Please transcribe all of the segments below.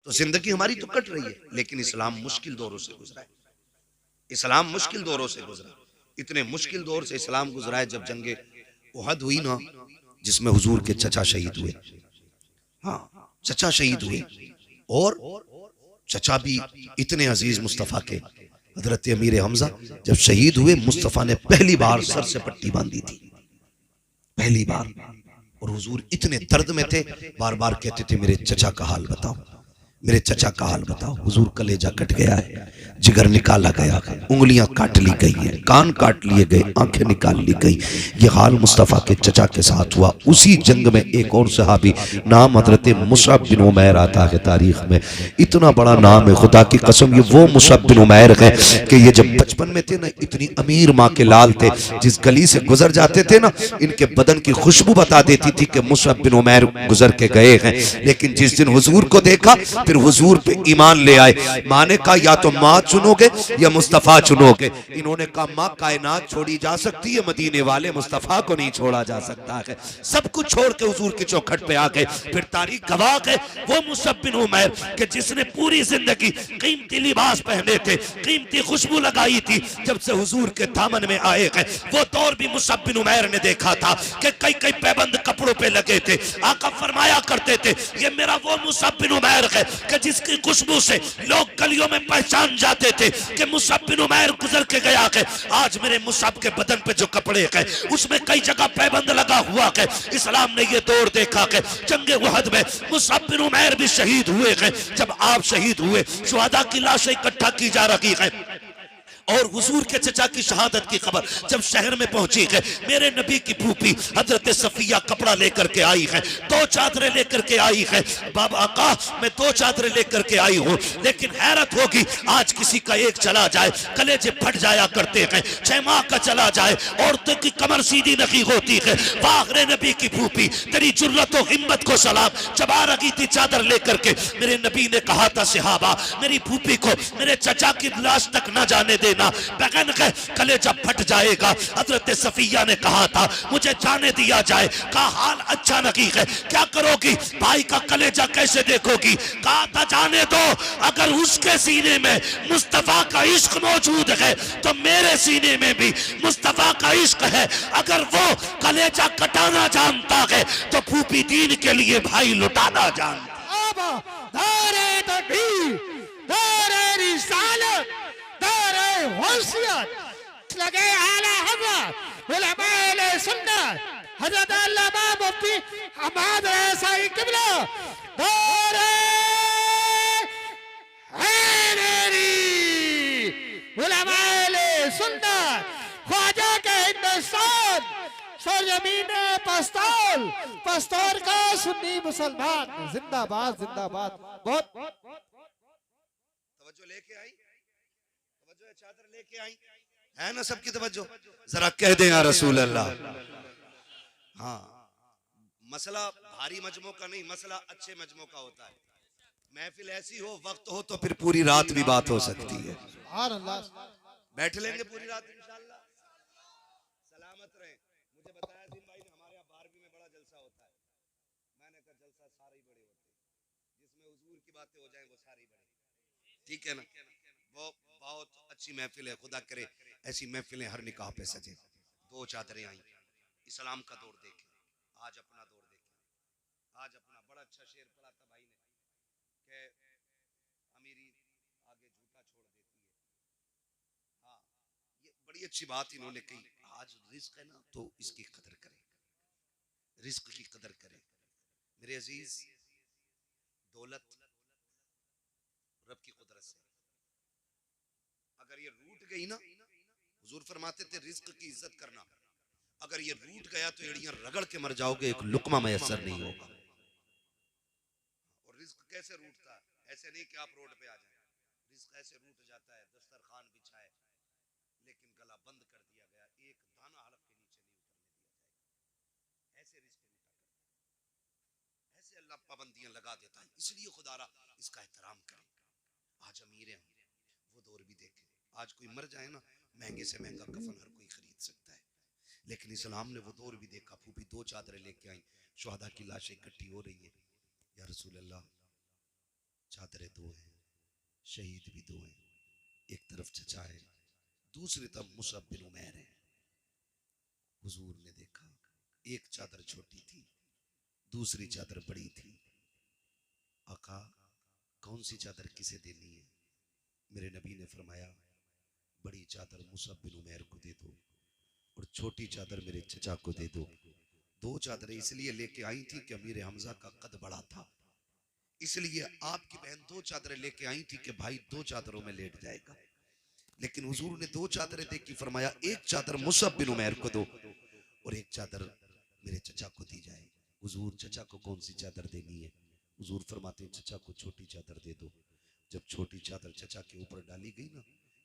तो जिंदगी हमारी तो कट रही है, लेकिन इस्लाम मुश्किल दौरों से गुजरा है। इस्लाम मुश्किल दौरों से गुजरा, इतने मुश्किल दौर से इस्लाम गुजरा है। जब जंगे उहद हुई ना, जिसमें हुजूर के चचा शहीद हुए, हाँ चचा शहीद हुए, और चचा भी इतने अजीज मुस्तफ़ा के, हजरत अमीर हमजा जब शहीद हुए, मुस्तफ़ा ने पहली बार सर से पट्टी बांधी थी, पहली बार। और हुजूर इतने दर्द में थे, बार बार कहते थे मेरे चचा का हाल बताओ, मेरे चचा का हाल बताओ। हुजूर कलेजा कट गया है, जिगर निकाला गया है, उंगलियां काट ली गई है, कान काट लिए गए, आंखें निकाल ली गई। ये हाल मुस्तफ़ा के चचा के साथ हुआ। उसी जंग में एक और सहाबी, नाम हजरत मुसअब बिन उमैर आता है तारीख में, इतना बड़ा नाम है, खुदा की कसम ये वो मुसअब बिन उमैर है कि ये जब बचपन में थे ना, इतनी अमीर माँ के लाल थे, जिस गली से गुजर जाते थे ना, इनके बदन की खुशबू बता देती थी कि मुसअब बिन उमैर गुजर के गए हैं। लेकिन जिस दिन हुजूर को देखा, फिर हुजूर पे ईमान ले आए। माँ ने कहा या तो माँ चुनोगे या मुस्तफ़ा चुनोगे। इन्होंने कहा माँ कायनात छोड़ी जा सकती है, मदीने वाले मुस्तफ़ा को नहीं छोड़ा जा सकता है। सब कुछ छोड़ के हुजूर की चौखट पे आ गए। फिर तारीख गवाह है वो मुसअब बिन उमैर कि जिसने पूरी जिंदगी कीमती लिबास पहने थे, कीमती खुशबू लगाई थी, जब से हुजूर के दामन में आए हैं, वो दौर भी मुसअब बिन उमैर ने देखा था कि कई कई पैबंद कपड़ों पे लगे थे। आका फरमाया करते थे ये मेरा वो मुसअब बिन उमैर है कि जिसकी खुशबू से लोग गलियों में पहचान जाते थे कि मुसअब बिन उमैर गुजर के गया है। आज मेरे मुसअब के बदन पे जो कपड़े हैं उसमें कई जगह पैबंद लगा हुआ है। इस्लाम ने ये दौर देखा कि जंगे उहद में मुसअब बिन उमैर भी शहीद हुए हैं। जब आप शहीद हुए, शुहदा की लाशें इकट्ठा की जा रही है, और हुजूर के चचा की शहादत की खबर जब शहर में पहुंची है, मेरे नबी की फूफी हजरत सफिया कपड़ा लेकर के आई है, 2 चादरें लेकर के आई है। बाबा आका मैं 2 चादरें लेकर के आई हूँ, लेकिन हैरत होगी आज किसी का एक चला जाए, कलेजे फट जाया करते हैं, 6 माह का चला जाए, औरतों की कमर सीधी नहीं होती है। वागरे नबी की फूफी तेरी जुर्रत और हिम्मत को सलाम। जब आ रही थी चादर लेकर के, मेरे नबी ने कहा था सहाबा मेरी फूफी को मेरे चचा की लाश तक न जाने देना, बगन के कलेजा फट जाएगा। हजरत सफिया ने कहा था मुझे जाने दिया जाए। कहा हाल अच्छा नहीं है, क्या करोगी, भाई का कलेजा कैसे देखोगी। कहा था जाने दो, अगर उसके सीने में मुस्तफा का इश्क मौजूद है तो मेरे सीने में भी मुस्तफा का इश्क है। अगर वो कलेजा कटाना जानता है तो फूफी दीन के लिए भाई लुटाना जानता। लगे आला हज़रत उलमाए सुन्नत हज़रत अल्लामा मुफ्ती अहमद रज़ाई क़िबला दौरे हैदरी उलमाए सुन्नत ख्वाजा के हिंदुस्तान सरजमीन पस्तौल, पस्तौल का सुन्नी मुसलमान जिंदाबाद जिंदाबाद। बहुत तवज्जो लेके आई, तवज्जो चादर लेके आई है ना सबकी तवज्जो। जरा कह दें या रसूल अल्लाह। हाँ, मसला भारी मजमों का नहीं, मसला अच्छे मजमों का होता है। महफिल ऐसी हो, वक्त हो तो फिर पूरी रात भी बात हो सकती है। बैठ लेंगे पूरी रात इंशाअल्लाह। सलामत रहे। मुझे बताया दिन भाई ने हमारे यहाँ 12वीं में बड़ा जलसा होता है। मैंने कहा जलसा सारे ही बड़े होते हैं, जिसमें हुजूर की बातें हो जाए वो सारे ही बड़े, ठीक है ना। वो बहुत अच्छी महफिल है, खुदा करे ऐसी महफिलें हर निकाह पे सजे। 2 चादरें आई, इस्लाम का दौर देखे, आज अपना दौर देखे। आज अपना बड़ा अच्छा शेर पढ़ा था भाई ने कि अमीरी आगे झूठा छोड़ देती है। हाँ, ये बड़ी अच्छी बात इन्होंने कही। आज रिस्क है ना तो इसकी कदर करें, रिस्क की कदर करें मेरे अजीज। दौलत रब की कुदरत से, अगर ये रूठ गई ना, हुजूर फरमाते थे रिस्क की इज्जत करना, अगर ये रूठ गया तो एड़ियां रगड़ के मर जाओगे, एक लुकमा मैसर नहीं होगा। और रिस्क कैसे रूठता है, ऐसे नहीं कि आप रोड पे आ जाए, रिस्क ऐसे रूठ जाता है दस्तरखान बिछाए लेकिन गला बंद कर दिया गया, एक दाना हलफ के नीचे नहीं उतरने दिया जाएगा। ऐसे रिस्क रूठा करता है, ऐसे अल्लाह पाबंदियां लगा देता है। इसलिए खुदारा इसका एहतराम करें। आज अमीर हैं, वो दौर भी देखें। आज कोई मर जाए ना, महंगे से महंगा कफन हर कोई खरीद सकता है, लेकिन इस्लाम ने वो दौर भी देखा। फूफी 2 चादरें लेके आई, शुहदा की लाशें इकट्ठी हो रही है। या रसूल अल्लाह चादरें दो हैं, शहीद भी दो हैं। एक तरफ चचा है, दूसरी तरफ मुसअब बिन उमैर है। हुजूर ने देखा, एक चादर छोटी थी, दूसरी चादर बड़ी थी। आका, कौन सी चादर किसे देनी है? मेरे नबी ने फरमाया, बड़ी चादर मुसअब बिन उमैर को दे दो और छोटी चादर मेरे चचा को दे दो। दो चादरें इसलिए लेके आई थी कि अमीर हमजा का कद बड़ा था, इसलिए आपकी बहन दो चादरें लेके आई थी कि भाई दो चादरों में लेट जाएगा। लेकिन हुजूर ने दो चादरें देखी, फरमाया एक चादर मुसअब बिन उमैर को दो और एक चादर मेरे चचा को दी जाए। हुजूर, चचा को कौन सी चादर देनी है? हुजूर फरमाते हैं, चचा को छोटी चादर दे दो। जब छोटी चादर चचा के ऊपर डाली गई ना,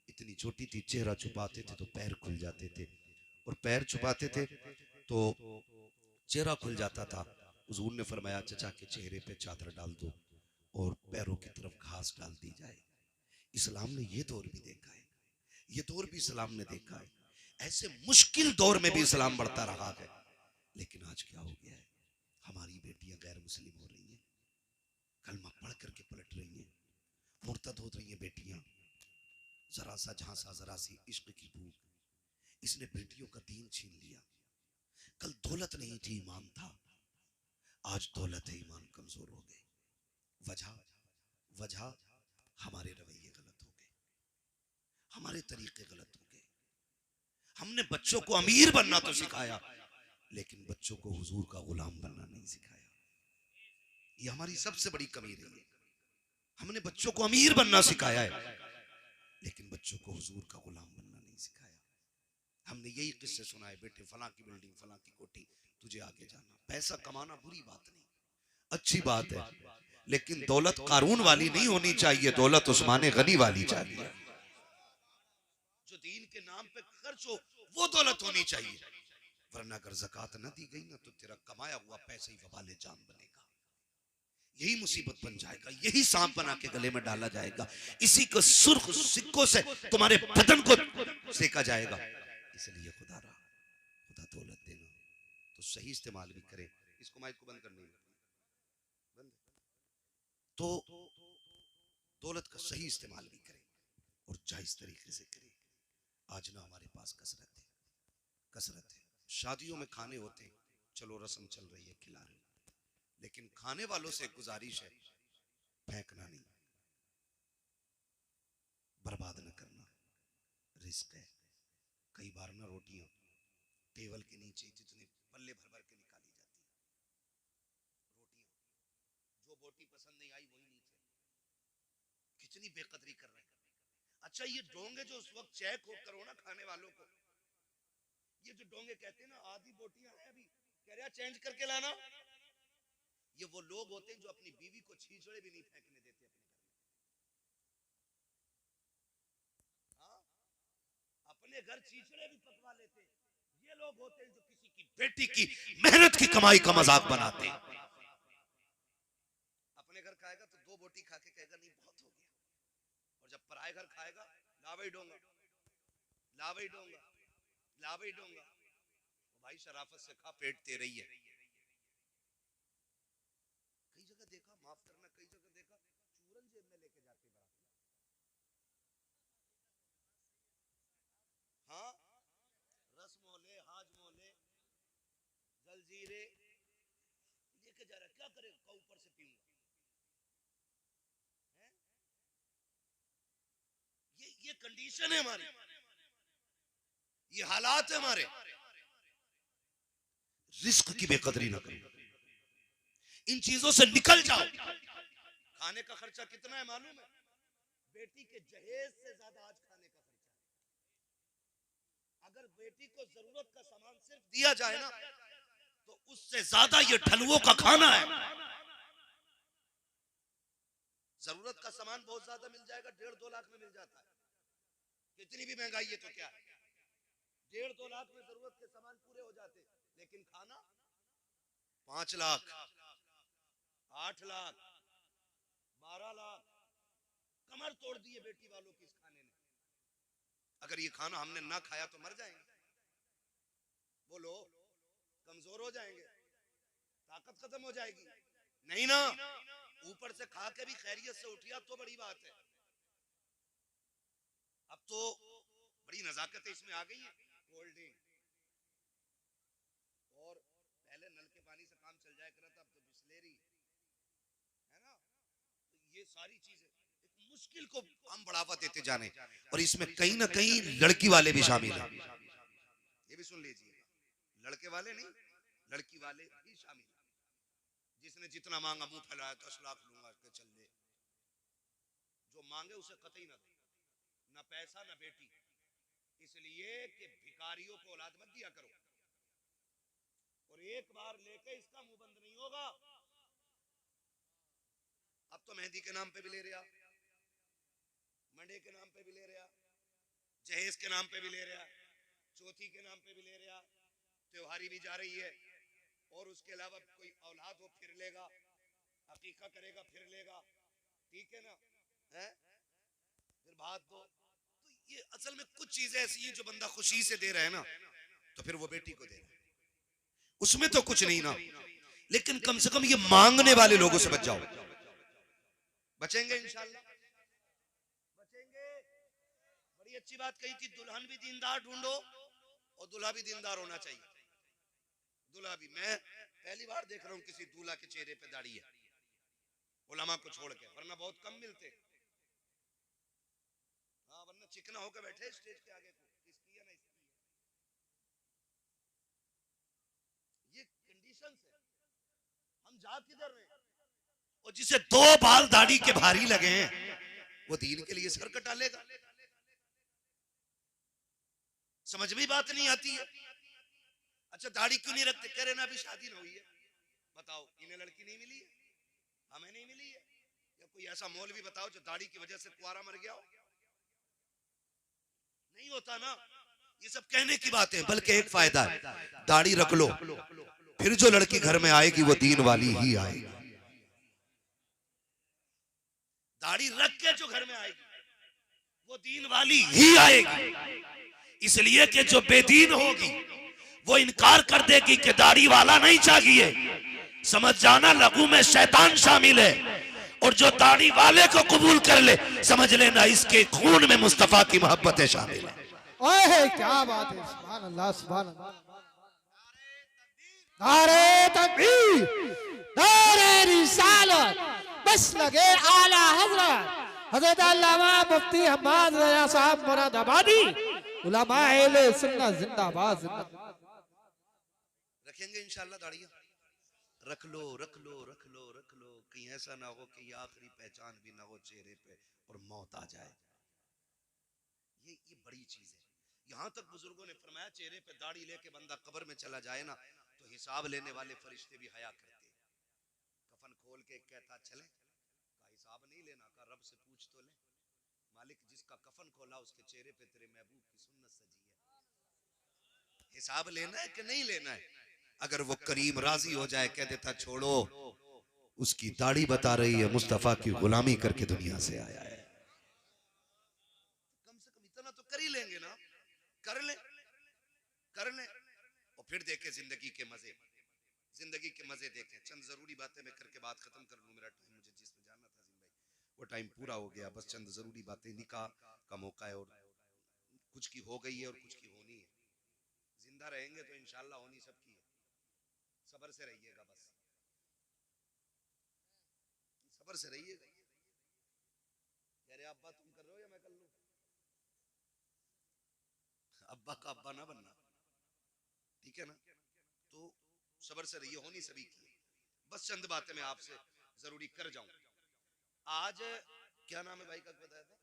इतनी छोटी थी, चेहरा छुपाते थे तो पैर खुल जाते थे, और पैर छुपाते थे तो चेहरा खुल जाता था। हुजूर ने फरमाया, चचा के चेहरे पे चादर डाल दो और पैरों की तरफ घास डाल दी जाए। इस्लाम ने ये दौर भी देखा है, ये दौर भी इस्लाम ने देखा है। ऐसे मुश्किल दौर में भी इस्लाम बढ़ता रहा है। लेकिन आज क्या हो गया है? हमारी बेटियां गैर मुस्लिम हो रही हैं, कलमा पढ़ करके पलट रही हैं, मुर्तद हो रही हैं बेटियां। जरा सा झांसा, जरा सी इश्क की भूख, इसने बेटियों का दीन छीन लिया। कल दौलत नहीं थी, ईमान था, आज दौलत है, ईमान कमजोर हो गए। वजह वजह हमारे रवैये गलत हो गए, हमारे तरीके गलत हो गए। हमने बच्चों को अमीर बनना तो सिखाया, लेकिन बच्चों को हुजूर का गुलाम बनना नहीं सिखाया। ये हमारी सबसे बड़ी कमी रही है। हमने बच्चों को अमीर बनना सिखाया है, लेकिन बच्चों को हुजूर का गुलाम बनना नहीं सिखाया। हमने यही किस्से सुनाए, बेटे फलां की बिल्डिंग, फलां की कोठी, तुझे आगे जाना। पैसा कमाना बुरी बात नहीं, अच्छी बात है, लेकिन दौलत कारून वाली नहीं होनी चाहिए, दौलत उस्मान गनी वाली चाहिए। जो दीन के नाम पे खर्च हो वो दौलत होनी चाहिए, वरना अगर ज़कात न दी गई ना तो तेरा कमाया हुआ पैसा ही वबाले जान बनेगा, यही मुसीबत बन जाएगा, यही सांप बना के गले में डाला जाएगा, इसी को सुर्ख सिक्कों से तुम्हारे बदन को सेका जाएगा। इसलिए खुदा दौलत देना तो सही इस्तेमाल भी करे। इसको माइक को बंद करने बंद, तो दौलत का सही इस्तेमाल भी करे और जायज तरीके से करे। आज ना हमारे पास कसरत है। शादियों में खाने होते, चलो रस्म चल रही है, खिला रहे, लेकिन खाने वालों से गुजारिश है, फेंकना नहीं, बर्बाद न करना, रिस्क है। कई बार ना रोटियां टेबल के नीचे जितने पल्ले भर भर के निकाली जाती है, रोटियां, जो बोटी पसंद नहीं आई वही नीचे, कितनी बेकदरी कर रहे हैं। अच्छा, ये डोंगे जो उस वक्त चेक हो करो ना खाने वालों को, ये जो डोंगे कहते हैं ना, आधी बोटियां हैं अभी, कह रहा चेंज करके लाना, ये वो लोग होते हैं जो अपनी बीवी को छीछड़े भी नहीं फेंकने देते अपने घर में। हाँ, अपने घर छीछड़े भी पकवा लेते, ये लोग होते हैं जो किसी की बेटी की मेहनत की कमाई का मजाक बनाते हैं। अपने घर खाएगा तो दो बोटी खा के कहेगा नहीं बहुत हो गया, और जब पराए घर खाएगा, ला भाई डोंगा, ला भाई डोंगा, ला भाई डोंगा। भाई शराफत से खा, पेट तेरे ही है। कई जगह देखा, माफ करना, कई जगह देखा चूरन जेब में लेके जाते बारात। हाँ, रस मोले, हाज मोले, जलजीरे लेके जा रहा है, क्या करेगा, ऊपर से पीऊंगा। ये कंडीशन है हमारी, ये हालात है हमारे। रिस्क की बेकदरी ना करो, इन चीजों से निकल जाओ। खाने का खर्चा कितना है मालूम है? बेटी के जहेज से ज्यादा आज खाने का खर्चा है। अगर बेटी को जरूरत का सामान सिर्फ दिया जाए ना, तो उससे ज्यादा ये ढलुओं का खाना है। जरूरत का सामान बहुत ज्यादा मिल जाएगा, 1.5-2 लाख में मिल जाता है, कितनी भी महंगाई है तो क्या है, 1.5-2 लाख में जरूरत के सामान पूरे हो जाते, लेकिन खाना 5 लाख, 8 लाख, 12 लाख, कमर तोड़ दी है बेटी वालों की इस खाने ने। अगर ये खाना हमने ना खाया तो मर जाएंगे, बोलो, कमजोर हो जाएंगे, ताकत खत्म हो जाएगी, नहीं ना। ऊपर से खा के भी खैरियत से उठिया तो बड़ी बात है। अब तो बड़ी नजाकत इसमें आ गई है, कोल्ड ड्रिंक, और पहले नल के पानी से काम चल जाया करा था, अब तो बिस्लेरी है ना। तो ये सारी चीजें एक मुश्किल को हम बढ़ावा देते जाने, और इसमें कहीं ना कहीं लड़की वाले भी शामिल हैं। ये भी सुन लीजिए, लड़के वाले नहीं, लड़की वाले भी शामिल हैं। जिसने जितना मांगा मुंह फैलाया 10 लाख लूंगा के चल ले, जो मांगे उसे कतई ना दे, ना पैसा ना बेटी, इसलिए कि भिखारियों को औलाद मत दिया करो, और एक बार लेके इसका मुंह बंद नहीं होगा। अब तो मेहंदी के नाम पे भी ले रहा, मंडे के नाम पे भी ले रहा, जहेज के नाम पे भी ले रहा, चौथी के नाम पे भी ले रहा, त्योहारी भी जा रही है, और उसके अलावा कोई औलाद हो फिर लेगा, अकीका करेगा फिर लेगा, ठीक है ना, है फिर बात दो। तो ये असल में कुछ चीजें ऐसी हैं जो बंदा खुशी से दे रहा है ना, तो फिर वो बेटी को दे रहा है, उसमें तो कुछ नहीं ना, लेकिन कम से कम ये मांगने वाले लोगों से बच जाओ। बचेंगे इंशाल्लाह, बचेंगे। बड़ी अच्छी बात कही थी, दुल्हन भी दीनदार ढूंढो और दूल्हा भी दीनदार होना चाहिए। दूल्हा भी, मैं पहली बार देख रहा हूँ किसी दूल्हा के चेहरे पे दाढ़ी है, उलमा को छोड़ के, वरना बहुत कम मिलते। हाँ, वरना चिकना होकर बैठे स्टेज के आगे को, इसकी है ना इसकी है। ये कंडीशन है, हम जा किधर रहे हैं। और जिसे 2 बाल दाढ़ी के भारी लगे हैं वो दीन के लिए सर कटा लेगा। समझ में बात नहीं आती है। अच्छा, दाढ़ी क्यों नहीं रखते? कह रहे ना अभी शादी ना हुई है। बताओ, इन्हें लड़की नहीं मिली है, हमें नहीं मिली है, या कोई ऐसा मौलवी बताओ जो दाढ़ी की वजह से कुआरा मर गया हो? नहीं होता ना। ये सब कहने की बात है, बल्कि एक फायदा है, दाढ़ी रख लो, फिर जो लड़की घर में आएगी वो दीन वाली ही आएगी। दाढ़ी रख के जो घर में आएगी वो दीन वाली ही आएगी, इसलिए कि जो बेदीन होगी वो इनकार कर देगी कि दाढ़ी वाला नहीं चाहिए। समझ जाना, लघु में शैतान शामिल है, और जो दाढ़ी वाले को कबूल कर ले, समझ लेना इसके खून में मुस्तफा की मोहब्बतें शामिल है। ओए क्या बात है, सुभान अल्लाह, सुभान अल्लाह। नारे तकबीर, नारे रिसालत, बस लगे आला हजरत हजरत अल्लामा मुफ्ती हम्माद रजा साहब मुरादाबादी, उलमा अहले सुन्नत जिंदाबाद, जिंदाबाद। रखेंगे इंशाल्लाह दाढ़ियां, रख लो रख लो रख लो रख लो, कहीं ऐसा ना हो कि ये आखिरी पहचान भी ना हो चेहरे पे और मौत आ जाए। ये बड़ी चीज है। यहाँ तक बुजुर्गों ने फरमाया, चेहरे पे दाढ़ी लेके बंदा कब्र में चला जाए ना, तो हिसाब लेने वाले फरिश्ते भी हया करते। कफन खोल के कहता चले, का हिसाब नहीं लेना, का रब से पूछ तो ले। मालिक, जिसका कफन खोला उसके चेहरे पे तेरे महबूब की सुन्नत सजी है, हिसाब लेना है कि नहीं लेना है? अगर वो करीम राजी हो जाए, कह देता छोड़ो, उसकी दाढ़ी बता रही है मुस्तफा की गुलामी करके दुनिया से आया है। कम से कम इतना तो कर ही लेंगे ना, कर ले, कर ले, और फिर देखे जिंदगी के मजे, जिंदगी के मजे देखें। चंद जरूरी बातें मैं करके बात खत्म कर लूं, मेरा टाइम मुझे जिसमें जाना था जिन भाई, वो टाइम पूरा हो गया। बस चंद जरूरी बातें, निकाह का मौका है, और कुछ की हो गई है और कुछ की होनी है। जिंदा रहेंगे तो इंशाल्लाह होनी सबकी है, सबर से रहिएगा, बस सबर से रहिएगा। अरे अब्बा तुम कर रहे हो या मैं कर लूं? अब्बा का अब्बा ना बनना, ठीक है ना? तो सबर से रहिए, होनी सभी की। बस चंद बातें मैं आपसे जरूरी कर जाऊं। आज क्या नाम है भाई का बताया था?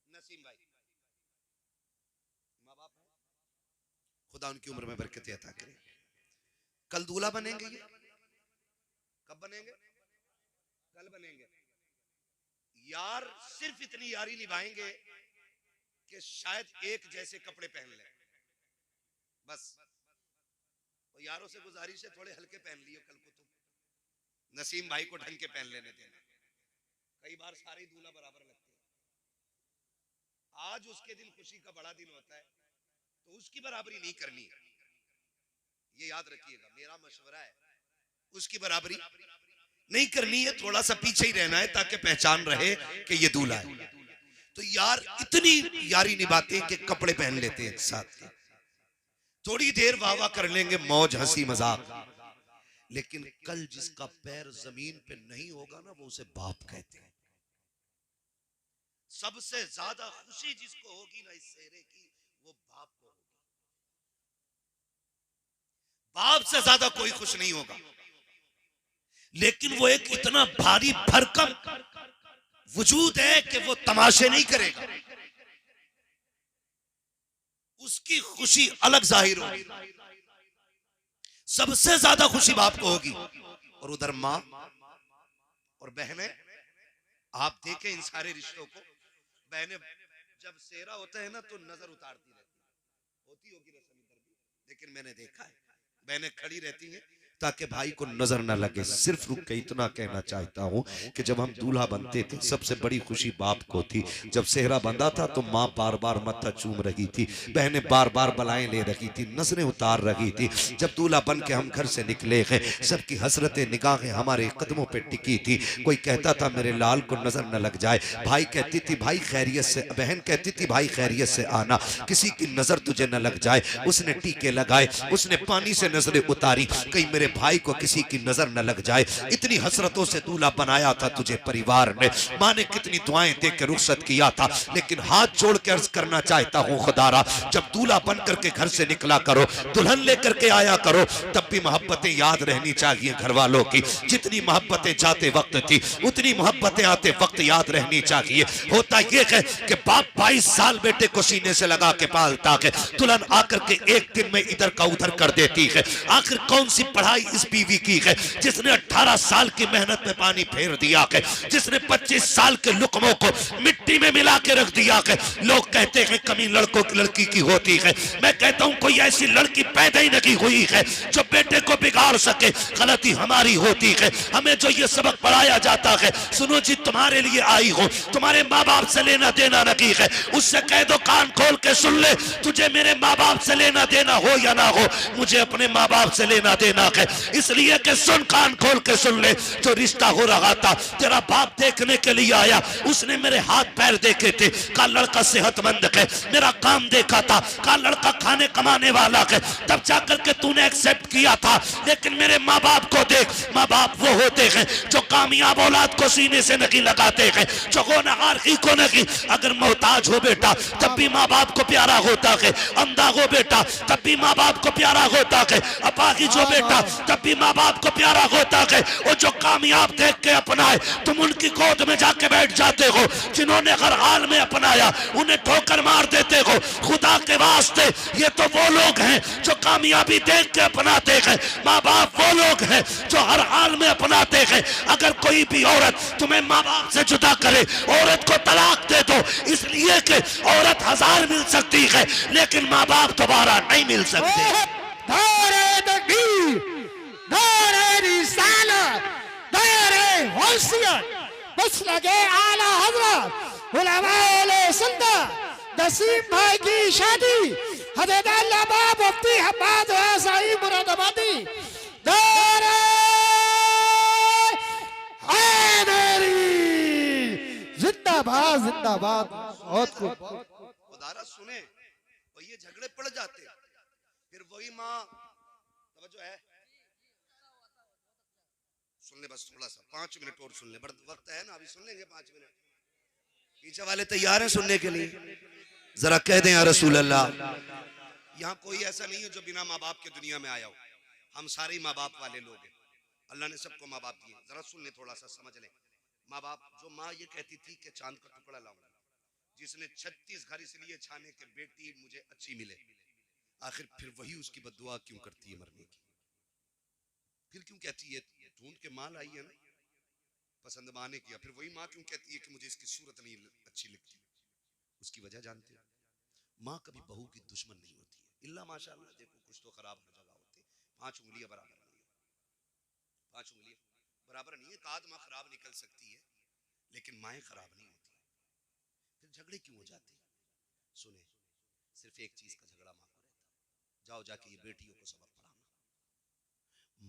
नसीम भाई। माँ बाप है, खुदा उनकी उम्र में बरकत अता करे। कल दूल्हा बनेंगे, ये कब बनेंगे? कल बनेंगे। यार सिर्फ इतनी यारी निभाएंगे कि शायद एक जैसे कपड़े पहन ले, बस। और यारों से गुजारिश है, थोड़े हल्के पहन लियो कल को तुम, नसीम भाई को ढंग के पहन लेने देना। कई बार सारे दूल्हा बराबर लगते हैं। आज उसके दिन खुशी का बड़ा दिन होता है, तो उसकी बराबरी नहीं करनी है, ये याद रखिएगा, मेरा मशवरा है। उसकी बराबरी नहीं करनी है, थोड़ा सा पीछे ही रहना है ताकि पहचान रहे कि ये दूल्हा है। तो यार इतनी यारी निभाते हैं कि कपड़े पहन लेते हैं एक साथ के, थोड़ी देर वाह वाह कर लेंगे, मौज हंसी मजाक, लेकिन कल जिसका पैर जमीन पे नहीं होगा ना, वो उसे बाप कहते हैं। सबसे ज्यादा खुशी जिसको होगी ना इस सेहरे की, वो बाप को होगी। बाप से ज्यादा कोई खुश नहीं होगा, लेकिन वो एक इतना भारी भरकम वजूद है कि वो तमाशे नहीं करेगा, उसकी खुशी अलग जाहिर होगी। सबसे ज्यादा खुशी बाप को होगी, और उधर माँ और बहनें। आप देखें इन सारे रिश्तों को, बहनें जब सेहरा होता है ना तो नजर उतारती रहती होती होगी रसम इधर भी, लेकिन मैंने देखा है बहनें खड़ी रहती हैं ताकि भाई को नजर न लगे। सिर्फ रुक के इतना कहना चाहता हूं कि जब हम दूल्हा बनते थे सबसे बड़ी खुशी बाप को थी। जब सेहरा बंधा था तो माँ बार बार मत्था चूम रही थी, बहनें बार बार बलाएं ले रही थी, नजरें उतार रही थी। जब दूल्हा बन के हम घर से निकले हैं, सबकी हसरतें निगाहें हमारे कदमों पे टिकी थी। कोई कहता था मेरे लाल को नजर न लग जाए, भाई कहती थी भाई खैरियत से, बहन कहती थी भाई खैरियत से आना, किसी की नजर तुझे न लग जाए। उसने टीके लगाए, उसने पानी से नजरें उतारी, कहीं मेरे भाई को किसी की नजर न लग जाए। इतनी हसरतों से दूल्हा बनाया था तुझे परिवार ने, माँ ने कितनी दुआएं दे के रुखसत किया था। लेकिन हाथ जोड़ के अर्ज करना चाहता हूँ खुदारा, जब दूल्हा बन करके घर से निकला करो, दुल्हन लेकर के आया करो, तब भी मोहब्बतें याद रहनी चाहिए घर वालों की। जितनी मोहब्बतें जाते वक्त थी उतनी मोहब्बतें आते वक्त याद रहनी चाहिए। होता यह है कि बाप 22 साल बेटे को सीने से लगा के पालता है, दुल्हन आकर के एक दिन में इधर का उधर कर देती है। आखिर कौन सी पढ़ाई इस बीवी की है जिसने 18 साल की मेहनत में पानी फेर दिया है, जिसने 25 साल के लुकमों को मिट्टी में मिला के रख दिया है। लोग कहते हैं कमी लड़कों की लड़की की होती है, मैं कहता हूं कोई ऐसी लड़की पैदा ही नहीं हुई है जो बेटे को बिगाड़ सके। गलती हमारी होती है, हमें जो ये सबक पढ़ाया जाता है, सुनो जी तुम्हारे लिए आई हो, तुम्हारे माँ बाप से लेना देना नहीं है, उससे कह दो कान खोल के सुन ले, तुझे मेरे माँ बाप से लेना देना हो या ना हो, मुझे अपने माँ बाप से लेना देना है। इसलिए कि सुन, कान खोल के सुन ले, जो रिश्ता हो रहा था तेरा बाप देखने के लिए आया, उसने मेरे हाथ पैर देखे थे, का लड़का सेहतमंद है, मेरा काम देखा था, का लड़का खाने कमाने वाला है, तब जाकर के तूने एक्सेप्ट किया था। लेकिन मेरे माँ बाप को देख, माँ बाप वो होते हैं जो कामयाब औलाद को सीने से नहीं लगाते हैं, जो होनहार ही को नहीं। अगर मोहताज हो बेटा तब भी माँ बाप को प्यारा होता है, अंधा हो बेटा तब भी माँ बाप को प्यारा होता है, अपाहिज हो बेटा तब भी माँ बाप को प्यारा होता है। और जो कामयाब देख के अपनाए तुम उनकी गोद में जाके बैठ जाते हो, जिन्होंने हर हाल में अपनाया उन्हें ठोकर मार देते हो। खुदा के वास्ते ये तो वो लोग हैं जो कामयाबी देख के अपनाते हैं, माँ बाप वो लोग हैं जो हर हाल में अपनाते हैं। अगर कोई भी औरत तुम्हें माँ बाप से जुदा करे, औरत को तलाक दे दो, इसलिए कि औरत 1000 मिल सकती है लेकिन माँ बाप दोबारा नहीं मिल सकते। नारे तकबीर, नारे रिसालत, नारे गौसियत, बस लगे आला हजरत उलमाए सुन्नत, नसीम भाई की शादी हजरत अल्लामा मुफ्ती हम्माद साहिब मुरादाबादी। नारे हैदरी, जिंदाबाद जिंदाबाद। बहुत खूब। खुदारा सुने, और ये झगड़े पड़ जाते, फिर वही माँ, तवज्जो है, सुन ले बस थोड़ा सा, 5 मिनट और सुन ले, बड़ा वक्त है ना, अभी सुन लेंगे 5 मिनट। पीछे वाले तैयार हैं सुनने के लिए? जरा कह दें या रसूल अल्लाह। यहाँ कोई ऐसा नहीं है जो बिना माँ बाप के दुनिया में आया हो, हम सारे माँ बाप वाले लोग हैं, अल्लाह ने सबको माँ बाप दिए। जरा सुन ले, थोड़ा सा समझ ले। माँ बाप, जो माँ ये कहती थी कि चांद का टुकड़ा लाऊंगा, जिसने 36 घर इसलिए छाने के बेटी मुझे अच्छी मिले, आखिर फिर वही उसकी बद्दुआ क्यों करती है मरने की? फिर क्यों कहती है ढूंढ के माँ लाई है ना पसंद माने किया, फिर वही माँ क्यों कहती है कि मुझे इसकी सूरत नहीं अच्छी लगती? उसकी वजह जानते हो? माँ कभी बहू की दुश्मन नहीं होती है, इल्ला माशाअल्लाह, देखो कुछ तो खराब हर जगह होते, 5 उंगलियां बराबर नहीं है, 5 उंगलियां बराबर नहीं है, एक आध माँ खराब निकल सकती है लेकिन माएँ खराब नहीं होती। फिर झगड़े क्यों हो जाते? सुने, सिर्फ एक चीज का झगड़ा माँ को रहता, जाओ जाके ये बेटियों को सबक पढ़ाना।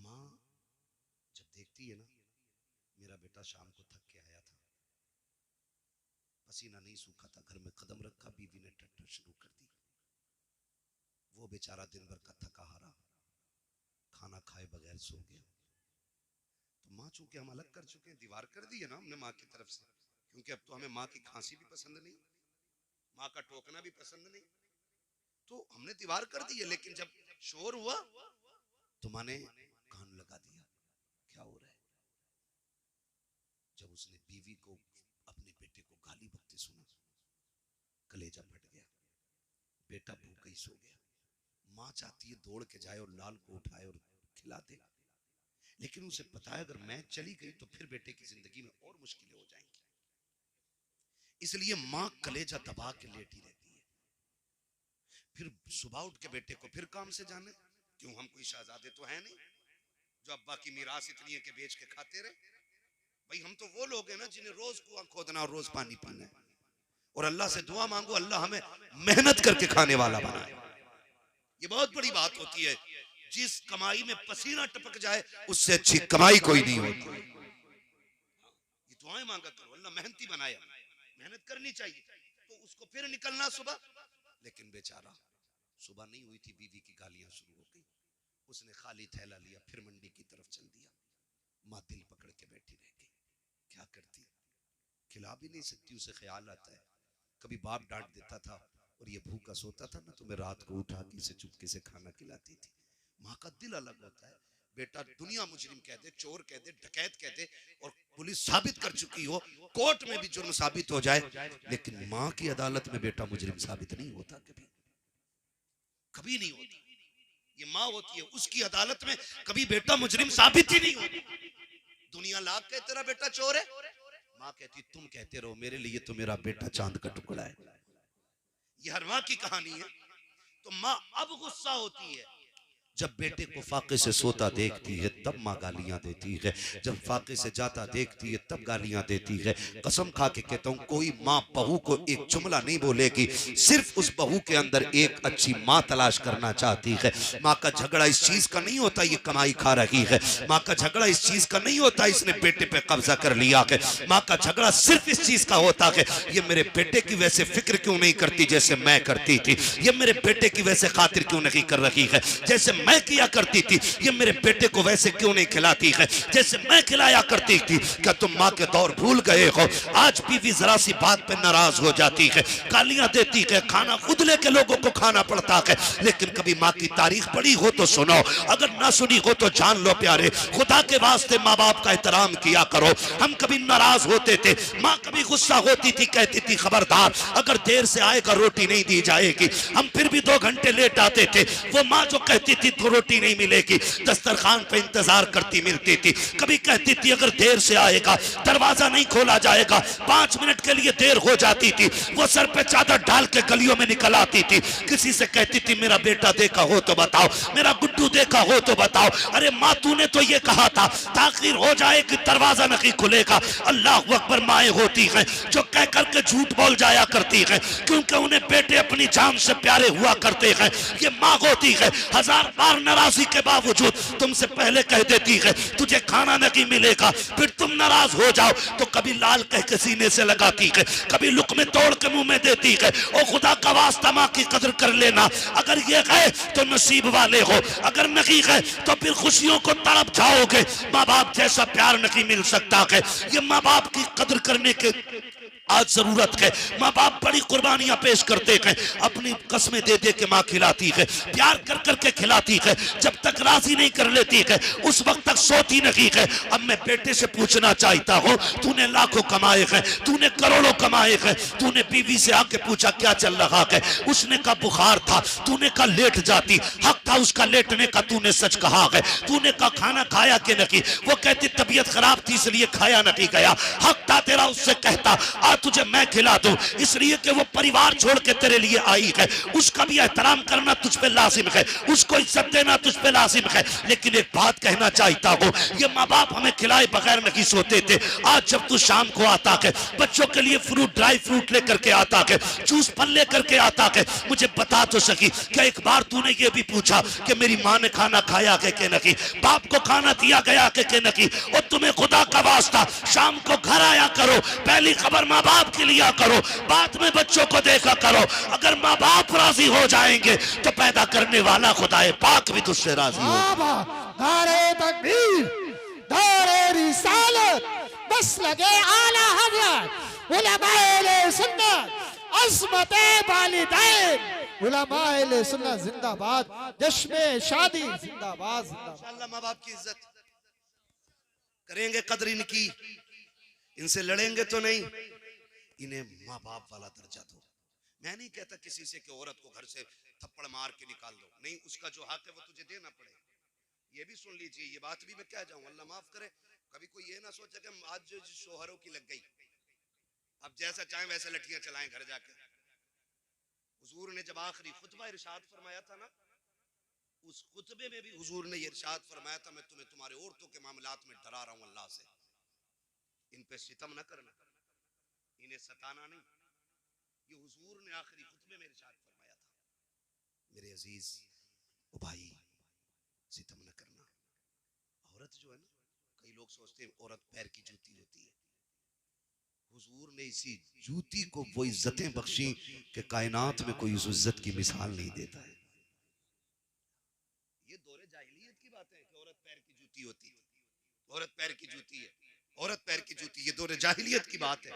माँ जब देखती है ना मेरा बेटा शाम को थक के आया था, पसीना नहीं सूखा था, घर में कदम रखा, बीवी ने टट्टर शुरू कर दी। वो बेचारा दिन भर का थका हारा खाना खाए बगैर सो गया। तो माँ, चूंकि हम अलग कर चुके हैं, दीवार कर दी है ना हमने माँ की तरफ से, क्योंकि अब तो हमें माँ की खांसी भी पसंद नहीं, माँ का टोकना भी पसंद नहीं, तो हमने दीवार कर दी है। लेकिन जब शोर हुआ तो माँ ने कान लगा दिया, क्या हो रहा है। जब उसने बीवी को, अपने बेटे को गाली बकते सुना, कलेजा फट गया, बेटा भूखा ही सो गया। माँ चाहती है दौड़ के जाए और लाल को उठाए और खिला दे, लेकिन उसे पता है अगर मैं चली गई तो फिर बेटे की जिंदगी में और मुश्किलें हो जाएंगी। इसलिए माँ कलेजा दबा के लेटी रहती है। फिर सुबह उठ के बेटे को फिर काम से जाने, क्यों हम कोई शहजादे तो है नहीं जो अब्बा की मीरास इतनी है कि बेच के खाते रहे। भाई हम तो वो लोग हैं ना जिन्हें रोज कुआं खोदना और रोज पानी पीना है, और अल्लाह से दुआ मांगो अल्लाह हमें मेहनत करके खाने वाला बनाए। ये बहुत बड़ी बात होती है। जिस कमाई में पसीना टपक जाए उससे अच्छी कमाई कोई नहीं होती। ये दुआएं मांगा करो, अल्लाह मेहनती बनाया, मेहनत करनी चाहिए। तो उसको फिर निकलना सुबह, लेकिन बेचारा सुबह नहीं हुई थी, बीवी की गालियां शुरू हो गई। उसने खाली थैला लिया, फिर मंडी की तरफ चल दिया। माँ दिल पकड़ के बैठी रह गई, क्या करती, खिला भी नहीं सकती। उसे ख्याल आता है कभी बाप डांट देता था और ये भूखा सोता था ना, तो मैं रात को उठा के इसे चुपके से खाना खिलाती थी। माँ का दिल अलग होता है। बेटा दुनिया मुजरिम कह दे, चोर कह दे, डकैत कह दे, और पुलिस साबित कर चुकी हो, कोर्ट में भी जुर्म साबित हो जाए, लेकिन माँ की अदालत में बेटा मुजरिम साबित नहीं होता, कभी कभी नहीं होता। ये माँ होती है, उसकी अदालत में कभी बेटा मुजरिम साबित ही नहीं होता। दुनिया लाख कहे तेरा बेटा चोर है, माँ कहती तुम कहते रहो, मेरे लिए तो मेरा बेटा चांद का टुकड़ा है। ये हर माँ की कहानी है। तो माँ अब गुस्सा होती है जब बेटे को फाके से सोता देखती है, तब माँ गालियां देती है। जब फाके से जाता देखती है तब गालियां देती है। कसम खा के कहता हूँ, कोई माँ बहू को एक जुमला नहीं बोलेगी, सिर्फ उस बहू के अंदर एक अच्छी माँ तलाश करना चाहती है। माँ का झगड़ा इस चीज का नहीं होता ये कमाई खा रही है, माँ का झगड़ा इस चीज का नहीं होता इसने बेटे पे कब्जा कर लिया है। माँ का झगड़ा सिर्फ इस चीज का होता है, ये मेरे बेटे की वैसे फिक्र क्यों नहीं करती जैसे मैं करती थी, ये मेरे बेटे की वैसे खातिर क्यों नहीं कर रही है जैसे मैं किया करती थी, ये मेरे बेटे को वैसे क्यों नहीं खिलाती है जैसे मैं खिलाया करती थी। क्या तुम माँ के दौर भूल गए हो? आज बीवी जरा सी बात पे नाराज हो जाती है, गालियां देती है, खाना खुद लेके लोगों को खाना पड़ता है। लेकिन कभी माँ की तारीख पढ़ी हो तो सुनो, अगर ना सुनी हो तो जान लो प्यारे, खुदा के वास्ते माँ बाप का एहतराम किया करो। हम कभी नाराज होते थे, माँ कभी गुस्सा होती थी, कहती थी खबरदार अगर देर से आएगा रोटी नहीं दी जाएगी। हम फिर भी 2 घंटे लेट आते थे, वो माँ जो कहती थी तो रोटी नहीं मिलेगी, दस्तरखान पे इंतजार करती मिलती थी। कभी कहती थी अगर देर से आएगा दरवाजा नहीं खोला जाएगा, 5 मिनट के लिए देर हो जाती थी, वो सर पे चादर डाल के गलियों में निकल आती थी। किसी से कहती थी मेरा बेटा देखा हो तो बताओ, मेरा गुड्डू देखा हो तो बताओ। अरे माँ तूने तो ये कहा था ताखिर हो जाए कि दरवाजा नहीं खुलेगा। अल्लाह अकबर, माएँ होती हैं जो कह करके झूठ बोल जाया करती हैं, क्योंकि उन्हें बेटे अपनी जान से प्यारे हुआ करते हैं। ये माँ होती है 1000 बार नाराजगी के बावजूद तुमसे पहले कह देती है तुझे खाना नहीं मिलेगा, फिर तुम नाराज हो जाओ तो कभी लाल कह के सीने से लगाती है, कभी लुक़मे तोड़ के मुंह में देती है। ओ खुदा का वास्ता माँ की कदर कर लेना, अगर ये है तो नसीब वाले हो, अगर नहीं है तो फिर खुशियों को तड़प जाओगे। माँ बाप जैसा प्यार नहीं मिल सकता है। ये माँ बाप की कदर करने के आज जरूरत है। माँ बाप बड़ी कुर्बानियां पेश करते हैं, अपनी कस्में दे दे के माँ खिलाती है, प्यार कर करके खिलाती है, जब तक राजी नहीं कर लेती है उस वक्त तक सोती नहीं है। अब मैं बेटे से पूछना चाहता हूँ, तूने लाखों कमाए हैं, तूने करोड़ों कमाए हैं, तूने बीवी से आके पूछा क्या चल रहा है? उसने कहा बुखार था, तूने कहा लेट जाती, हक था उसका लेटने का, तूने सच कहा है। तूने कहा खाना खाया कि नहीं, वो कहती तबीयत खराब थी इसलिए खाया नहीं गया, हक था तेरा उससे कहता आ तुझे मैं खिला दूं, इसलिए कि वो परिवार छोड़ के तेरे लिए आई है, उसका भी एहतराम करना तुझ पे लाजिम है, उसको इज्जत देना तुझ पे लाजिम है। लेकिन एक बात कहना चाहता हूं, ये माँ बाप हमें खिलाए बगैर नहीं सोते थे। आज जब तू शाम को आता है, बच्चों के लिए फ्रूट, ड्राई फ्रूट लेकर के आता है, जूस फल लेकर के आता है, मुझे बता तो सकी क्या एक बार तूने ये भी पूछा कि मेरी माँ ने खाना खाया है कि नहीं, बाप को खाना दिया गया है कि नहीं? और तुम्हें खुदा का वास्ता शाम को घर आया करो, पहली खबर माँ बाप की लिया करो, बाद में बच्चों को देखा करो। अगर माँ बाप राजी हो जाएंगे तो पैदा करने वाला खुदाए पाक भी तुझसे राजी हो। नारे तकबीर, नारे रिसालत, बस लगे आला हज़रत, उलमाए सुन्नत, अज़मते वालिदैन, उलमाए सुन्नत जिंदाबाद, जश्न शादी जिंदाबाद, जिंदाबाद। इंशाअल्लाह माँ बाप की इज्जत करेंगे, कदर इनकी, इनसे लड़ेंगे तो नहीं, इन्हें माँ बाप वाला दर्जा दो। मैं नहीं कहता किसी से कि औरत को घर से थप्पड़ मार के निकाल दो, नहीं, उसका जो हक है वो तुझे देना पड़ेगा। ये भी सुन लीजिए, ये बात भी मैं क्या जाऊं, अल्लाह माफ करे, कभी कोई ये ना सोचे कि आज जो शोहरों की लग गई, अब जैसा चाहे वैसे लठियां चलाएं घर जाके। हुजूर ने जब आखिरी खुतबा इरशाद फरमाया था ना, उस खुतबे में भी हुजूर ने इरशाद फरमाया था, मैं तुम्हें तुम्हारे औरतों के मामलात में डरा रहा हूं अल्लाह से, इन पे सितम न करना, इन्हें सताना नहीं। ये हुजूर ने आखिरी खुतबे में इरशाद फरमाया था। मेरे अजीज ओ भाई, सितम न करना। औरत जो है ना, कई लोग सोचते हैं औरत पैर की जूती होती है, हुजूर ने इसी जूती को वो इज्जतें बख्शी कि कायनात में कोई उस इज्जत की मिसाल नहीं देता है। ये दौरे जाहिलियत की बात है कि औरत पैर की जूती होती है, औरत पैर की जूती है, औरत पैर की जूती, ये दौरे जाहिलियत की बात है।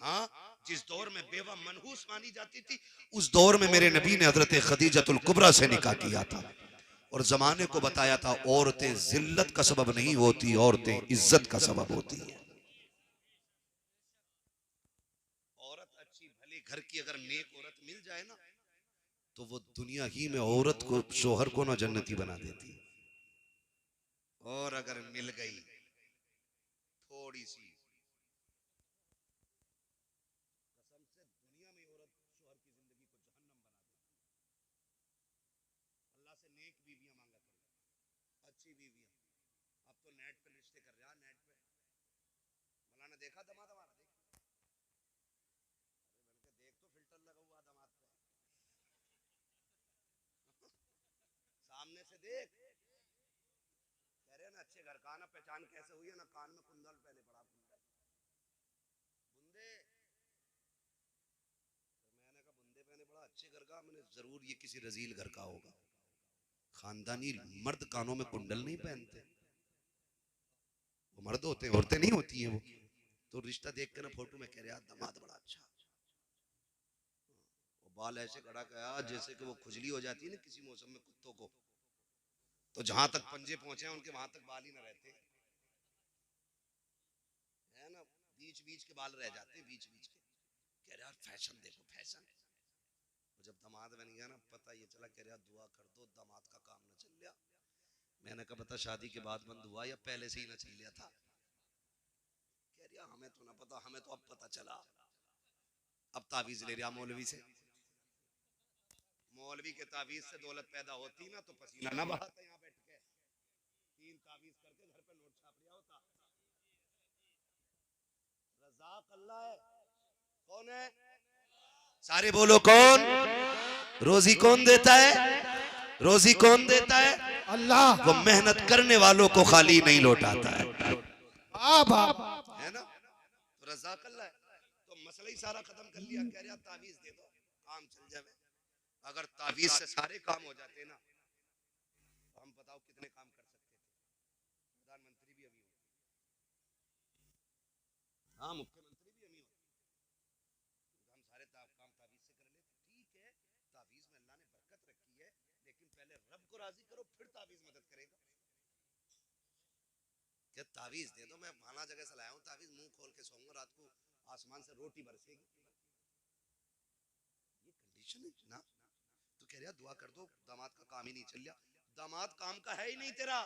हाँ, जिस दौर में बेवा मनहूस मानी जाती थी, उस दौर में मेरे नबी ने हजरत खदीजतुल कुबरा से निकाह किया था और जमाने को बताया था औरतें जिल्लत का सबब नहीं होती, औरतें इज्जत का सबब होती है। औरत अच्छी भली घर की अगर नेक औरत मिल जाए ना, तो वो दुनिया ही में औरत को, शोहर को ना जन्नती बना देती है। और अगर मिल गई थोड़ी सी, कसम से दुनिया में औरत शोहर की जिंदगी को जहन्नम बना देती है। अल्लाह से नेक बीवियां मांगा करो, अच्छी बीवियां। अब तो नेट पे रिश्ते कर रहा, नेट पे मौलाना देखा दमाद हमारा, देख, अरे देख तो फिल्टर लगा हुआ दमाद पे, सामने से देख, कह रहे ना अच्छे घर का ना पहचान कैसे हुई है ना, कान में कुंडल पहले पड़ा, कुंडल बुंदे, तो मैंने कहा बुंदे पहने पड़ा अच्छे घर का, मैंने जरूर ये किसी रजील घर का होगा। खानदानी मर्द कानों में कुंडल नहीं पहनते, वो मर्द होते हैं, औरतें नहीं होती हैं वो। तो रिश्ता देख कर ना फोटो में कह रहे दामाद बड़ा अच्छा, वो बाल ऐसे खड़ा गया जैसे कि वो खुजली हो जाती है ना किसी मौसम में कुत्तों को, तो जहां तक पंजे पहुंचे उनके वहां तक बाल ही ना रहते है ना, बीच बीच के बाल रह जाते हैं, बीच बीच के। कह रहे यार फैशन देखो, फैशन। जब दामाद बन गया ना, पता ये चला, कह रहा दुआ कर दो दामाद का काम ना चल गया। मैंने कहा बता शादी के बाद बंद हुआ या पहले से ही ना चल गया था? कह रहा हमें तो ना पता, हमें तो अब पता चला, अब तावीज ले रहा मौलवी से। मौलवी के तावीज से दौलत पैदा होती ना तो पसीना ना बहाता, यहाँ बैठ के 3 तावीज करके घर पे नोट छाप लिया होता। रज़ाक अल्लाह है, कौन है? सारे बोलो कौन? रोजी कौन देता है? रोजी कौन देता है? अल्लाह। वो मेहनत करने वालों को खाली नहीं लौटाता है, है ना? तो रज़ाक अल्लाह है। तो मसला ही सारा खत्म कर लिया, कह रहा तावीज दे दो काम चल जाए। अगर तावीज से सारे काम हो जाते ना, तो हम बताओ कितने काम कर सकते थे। प्रधानमंत्री भी अभी हो, हाँ मुख्यमंत्री भी अभी हो, हम सारे काम तावीज से कर लेते। ठीक है, तावीज में अल्लाह ने बरकत रखी है, लेकिन पहले रब को राजी करो, फिर तावीज मदद करेगा। क्या तावीज दे दो, मैं फलाना जगह से लाया हूँ तावीज, मुंह खोल के सोऊंगा, रात को आसमान से रोटी बरसेगी, ये कंडीशन है ना? तो कह रहा दुआ कर दो दामाद का काम ही नहीं चल रहा। दामाद काम का है ही नहीं तेरा।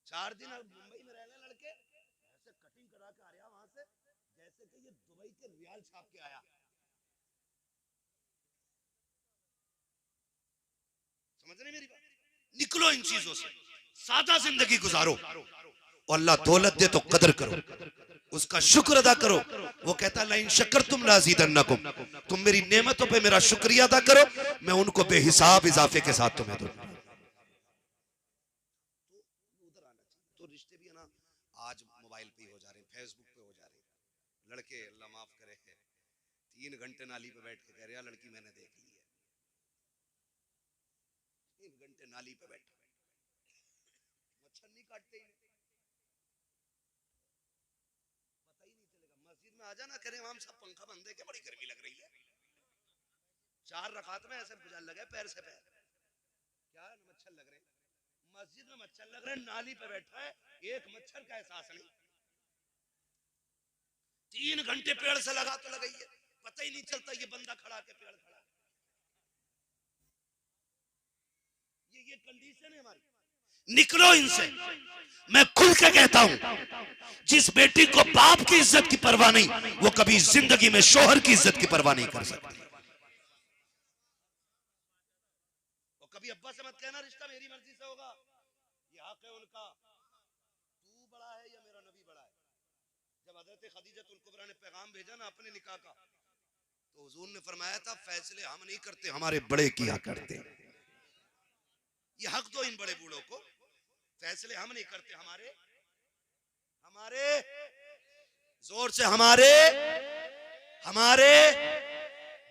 4 दिन मुंबई में रहने लड़के, ऐसे कि ये दुबई के रियाल छाप के आया। समझ रहे मेरी बात? निकलो इन चीजों से, सादा जिंदगी गुजारो। और अल्लाह दौलत दे तो कदर करो, उसका शुक्र अदा करो। वो कहता ला इन शक्कर तुम लाज़ीदन्नकुम, तुम मेरी नेमतों पे मेरा शुक्रिया अदा करो, मैं उनको बेहिसाब इजाफे के साथ तुम्हें दूंगा। तो रिश्ते भी है ना, आज मोबाइल पे हो जा रहे हैं, फेसबुक पे हो जा रहे हैं। लड़के अल्लाह माफ करे 3 घंटे नाली पे बैठ के कह रहे हैं लड़की मैंने देख ली है। 3 घंटे नाली पे बैठा, मच्छर नहीं काटते ही, पता ही नहीं चलेगा। मस्जिद में आ जाना करे हम सब पंखा बंद है, बड़ी गर्मी लग रही है। 4 रकात में ऐसे गुजार लगे पैर से पैर, क्या मच्छर लग रहे हैं। मस्जिद में मच्छर लग रहे हैं, नाली पे बैठा है, एक मच्छर का एहसास नहीं। 3 घंटे पेड़ से लगा तो लगाई है, पता ही नहीं चलता ये बंदा खड़ा के पेड़ खड़ा। ये कंडीशन है हमारी। निकलो इनसे, मैं खुल के कहता हूं, जिस बेटी को बाप की इज्जत की परवाह नहीं, वो कभी जिंदगी में शोहर की इज्जत की परवाह नहीं कर सकती। और कभी अब्बा से मत कहना रिश्ता मेरी मर्जी से होगा, ये हक है उनका। तू बड़ा है या मेरा नबी बड़ा है? जब हजरत खदीजतुल कुबरा ने पैगाम भेजा ना अपने निकाह का, तो हुजूर ने फरमाया था फैसले हम नहीं करते, हमारे बड़े किया करते। ये हक दो इन बड़े बूढ़ों को, फैसले हम नहीं करते, हमारे जोर से हमारे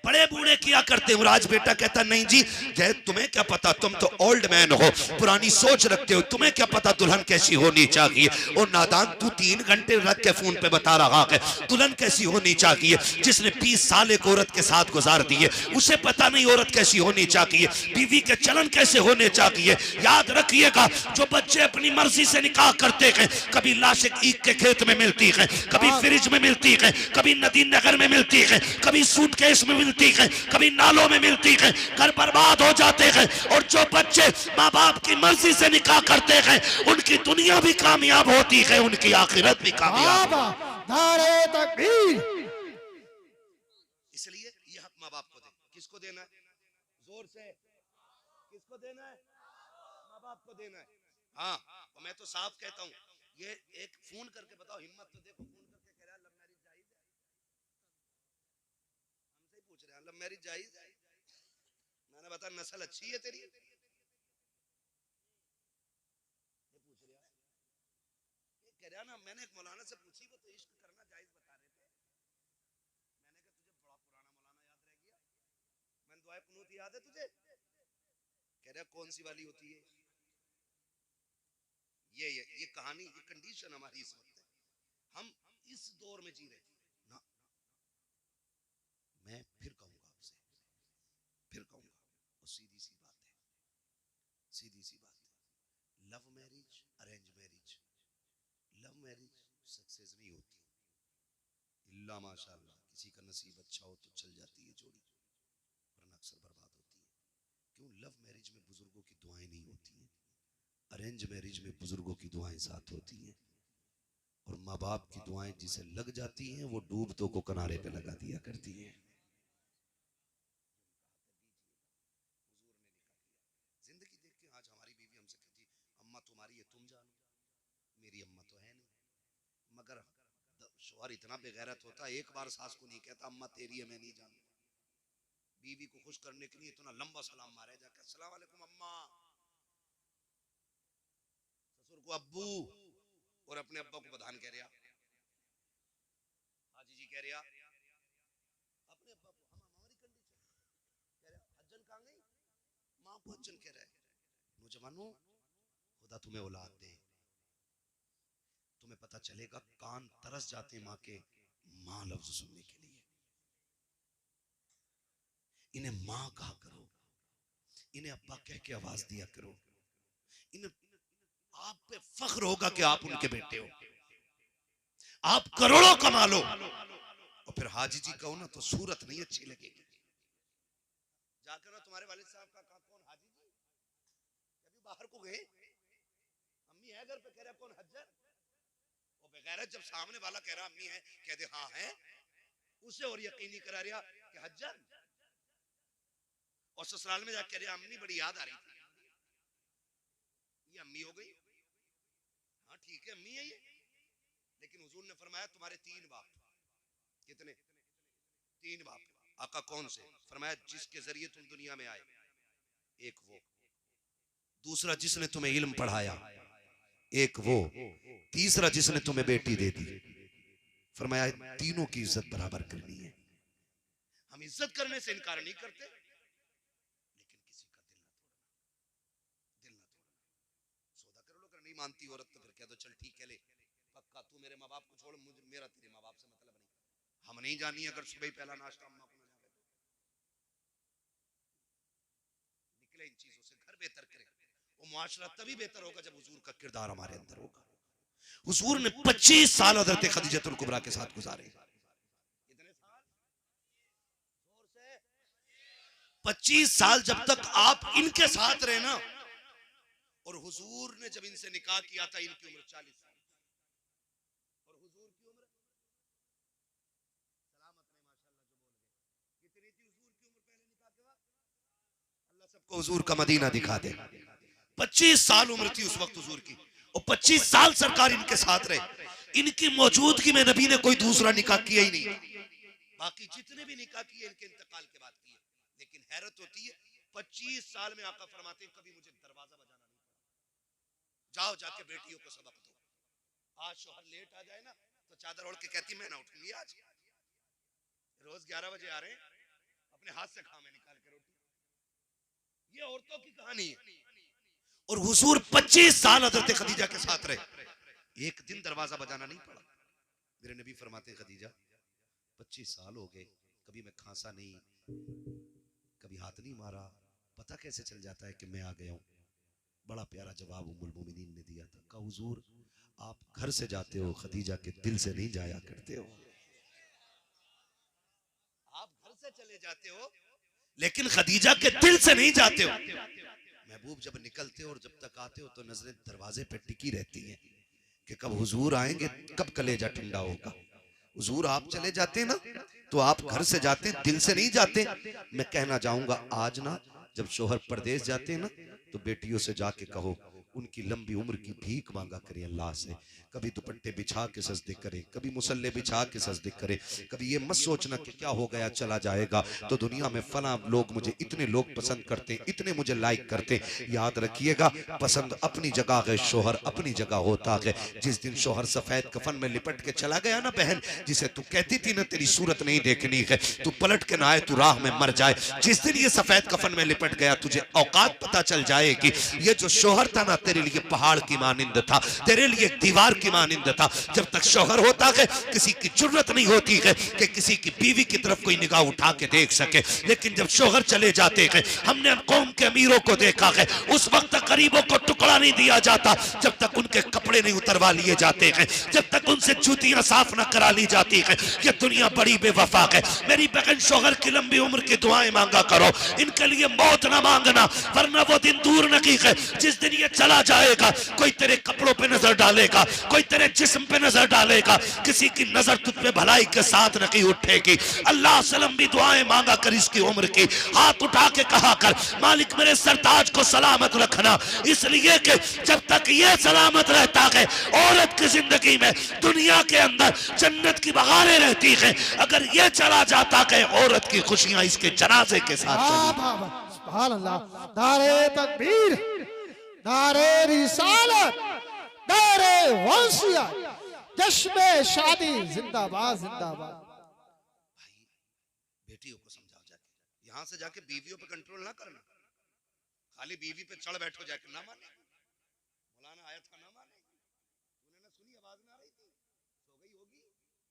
बड़े बूढ़े किया करते हैं। राज बेटा कहता नहीं जी, जय तुम्हें क्या पता, तुम तो ओल्ड मैन हो, पुरानी सोच रखते हो, तुम्हें क्या पता दुल्हन कैसी होनी चाहिए। और नादान, तू 3 घंटे रख के फोन पे बता रहा है दुल्हन कैसी होनी चाहिए। जिसने 20 साल एक औरत के साथ गुजार दिए, उसे पता नहीं औरत कैसी होनी चाहिए, बीवी के चलन कैसे होने चाहिए। याद रखिएगा, जो बच्चे अपनी मर्जी से निकाह करते हैं, कभी लाश ईख के खेत में मिलती है, कभी फ्रिज में मिलती है, कभी नदी नगर में मिलती है, कभी सूटकेस में मिलती है, कभी नालों में मिलती है, घर बर्बाद हो जाते हैं। और जो बच्चे माँ बाप की मर्जी से निकाह करते हैं, उनकी दुनिया भी कामयाब होती है, उनकी आखिरत भी कामयाब। नारे तकबीर। इसलिए ये हक माँ बाप को दे। किसको देना है? जोर से किसको देना है? माँ बाप को देना है। हाँ, और मैं तो साफ कहता हूँ, ये एक फोन करके बताओ, हिम्मत तो देखो, फोन करके कह रहा है लव मैरिज जायज है। हमसे ही पूछ रहे हैं लव मैरिज जायज है। मैंने बताया नस्ल अच्छी है तेरी, ये पूछ रहा है। ये कह रहा ना, मैंने एक मौलाना से पूछी, वो तो इश्क करना जायज बता रहे थे। मैंने कहा तुझे बड़ा पुराना मौलाना याद रह गया, मैंने दुआए कुनूत याद है तुझे? कह रहा कौन सी वाली होती है? ये कहानी, ये कंडीशन हमारी इस वक्त है। हम इस दौर में जी रहे ना। मैं फिर कहूंगा आपसे, फिर कहूंगा, और सीधी सी बात है, love marriage, arrange marriage, love marriage success नहीं होती, इल्ला माशाअल्लाह किसी का नसीब अच्छा हो तो चल जाती है जोड़ी, वरना अक्सर बर्बाद होती है। क्यों? लव मैरिज में बुजुर्गों की दुआएं नहीं होती हैं, अरेंज मैरिज में बुजुर्गों की दुआएं साथ होती हैं। और माँ बाप की दुआएं जिसे लग जाती हैं, वो डूबतों को किनारे पे लगा दिया करती हैं। जिंदगी देख के आज हमारी बीवी हमसे कहती, अम्मा तुम्हारी है तुम जानो, मेरी अम्मा तो है नहीं। मगर शौहर इतना बेगैरत होता है, एक बार सास को नहीं कहता अम्मा तेरी है मैं नहीं जानता। बीवी को खुश करने के लिए इतना लंबा सलाम मारे जाकर, अस्सलाम वालेकुम अम्मा, ससुर को अब्बू, और अपने अब्बा को बधान कह रहा, हाजी जी कह रहा, अपने अब्बा को, हम हमारी कंडीशन कह रहा, हज्जन कहां गई, मां को हज्जन कह रहा है। नौजवानों, खुदा तुम्हें औलाद दे, तुम्हें पता चलेगा कान तरस जाते मां के मां लफ्ज सुनने के लिए। इन्हें मां कहा करो, इन्हें अब्बा कह के आवाज दिया करो, इन्हें आप पे फख्र होगा कि आप उनके बेटे हो। आप करोड़ों कमा लो और फिर हाजी जी कहो ना तो सूरत नहीं अच्छी लगेगी। जाकर ना तुम्हारे वालिद साहब का कौन हाजी जी, अभी बाहर को गए, अम्मी है घर पे, कह रहा कौन हज्जर, वो खैर जब सामने वाला कह रहा अम्मी है, कह दे हाँ है, उसे और यकीनी करा रहा कि हज्जन, और ससुराल में जाकर कह रहा अम्मी बड़ी याद आ रही थी, ये अम्मी हो गई। हाँ ठीक है अम्मी है ये, लेकिन हुजूर ने फरमाया तुम्हारे 3 बाप। कितने? 3 बाप। आका कौन से? फरमाया जिसके जरिए तुम दुनिया में आए, एक वो, दूसरा जिसने तुम्हें इल्म पढ़ाया, एक वो, तीसरा जिसने तुम्हें बेटी दे दी। फरमाया तीनों की इज्जत बराबर करनी है। हम इज्जत करने से इनकार नहीं करते, लेकिन किसी का दिल ना तोड़ना। सौदा कर लो, अगर नहीं मानती औरत तो फिर कह दो चल ठीक है ले, पक्का तू मेरे माँ बाप को छोड़, मुझे मेरा तेरे माँ बाप से मतलब नहीं। हम नहीं जानी अगर सुबह ही पहला नाश्ता अम्मा को ना जावे, निकले इन चीजों से, घर बेहतर करे। वो मुआशरा तभी बेहतर होगा जब हुजूर का किरदार हमारे अंदर होगा। हुजूर ने 25 साल हजरत खदीजतुल कुबरा के साथ गुजारे। कितने साल? 25 साल जब तक आप इनके साथ रहे ना, और हुजूर ने जब इनसे निकाह किया था इनकी उम्र 40 साल, और हुजूर की उम्र सलामत ने माशाल्लाह जो बोल गए कितनी थी हुजूर की उम्र पहले निकाह के बाद? अल्लाह सबको हुजूर का मदीना दिखा दे। 25 साल उम्र थी उस वक्त हुजूर की, और 25 साल सरकार इनके साथ रहे। इनकी मौजूदगी में नबी ने कोई दूसरा निकाह किया ही नहीं। बाकी जितने भी निकाह किए इनके इंतकाल के बाद किए। लेकिन हैरत होती है 25 साल में आका फरमाते हैं कभी मुझे दरवाजा बजाना नहीं पड़ा। जाओ जाके बेटियों को सबक दो। आज शोहर लेट आ जाए ना तो चादर ओढ़ के कहती मैं ना उठूंगी आज, रोज 11 बजे आ रहे हैं, अपने हाथ से खा में निकाल के रोटी। ये औरतों की कहानी है। और हुजूर 25 साल हजरत खदीजा के साथ रहे, एक दिन दरवाजा बजाना नहीं पड़ा। मेरे नबी फरमाते खदीजा 25 साल हो गए, कभी मैं खांसा नहीं, कभी हाथ नहीं मारा, पता कैसे चल जाता है कि मैं आ गया हूं? बड़ा प्यारा जवाब उम्मुल मोमिनीन ने दिया था, कहा हुजूर आप घर से जाते हो, खदीजा के दिल से नहीं जाया करते हो। आप घर से चले जाते हो लेकिन खदीजा के दिल से नहीं जाते हो। महबूब जब निकलते हो और जब तक आते हो तो नजरें दरवाजे पे टिकी रहती हैं कि कब हुजूर आएंगे, कब कलेजा ठंडा होगा। हुजूर आप चले जाते ना तो आप घर से जाते, दिल से नहीं जाते। मैं कहना चाहूंगा आज ना जब शोहर परदेश जाते हैं ना तो बेटियों से जाके कहो उनकी लंबी उम्र की भीख मांगा करें अल्लाह से। कभी दुपट्टे बिछा के सजदे करे, कभी मुसल्ले बिछा के सजदे करे। कभी ये मत सोचना कि क्या हो गया चला जाएगा तो दुनिया में फला लोग मुझे इतने लोग पसंद करते हैं, इतने मुझे लाइक करते हैं। याद रखिएगा पसंद अपनी जगह है, शोहर अपनी जगह होता है। जिस दिन शोहर सफेद कफन में लिपट के चला गया ना बहन, जिसे तू कहती थी ना तेरी सूरत नहीं देखनी है, तू पलट के ना आए, तू राह में मर जाए, जिस दिन ये सफेद कफन में लिपट गया तुझे औकात पता चल जाएगी। ये जो शोहर था ना तेरे लिए पहाड़ की मानिंद था, तेरे लिए दीवार की मानिंद था। जब तक शोहर होता है किसी की जरूरत नहीं होती है कि किसी की बीवी की तरफ कोई निगाह उठा के देख सके। लेकिन जब शोहर चले जाते हैं, हमने कौम के अमीरों को देखा है, उस वक्त तक गरीबों को टुकड़ा नहीं दिया जाता जब तक उनके कपड़े नहीं उतरवा लिए जाते हैं, जब तक उनसे जूतियां साफ न करा ली जाती है। ये दुनिया बड़ी बेवफा है। मेरी बहन शोहर की लंबी उम्र की दुआएं मांगा करो, इनके लिए मौत ना मांगना, वरना वो दिन दूर नहीं है जिस दिन ये चला जाएगा। कोई तेरे कपड़ों पे नजर डालेगा, कोई तेरे जिस्म पे नजर डालेगा, किसी की नजर तुझ पे भलाई के साथ नहीं उठेगी। अल्लाह से लंबी दुआएं मांगा कर इसकी उम्र की, हाथ उठा के कहा कर मालिक मेरे सरताज को सलामत रखना, इसलिए कि जब तक ये सलामत रहता है औरत की जिंदगी में दुनिया के अंदर जन्नत की बहारें रहती है। अगर ये चला जाता है औरत की खुशियां इसके जनाजे के साथ सुभान अल्लाह। नारे तकबीर, नारे रिसालत, नारे वंशिया, जश्न शादी जिंदाबाद जिंदाबाद। भाई बेटियों को समझाओ जाके, यहां से जाके बीवियों पे कंट्रोल ना करना, खाली बीवी पे चढ़ बैठो जाके, ना माने मौलाना आयत का ना माने, तूने ना सुनी आवाज ना आ रही थी, सो गई होगी, ये ना कहना।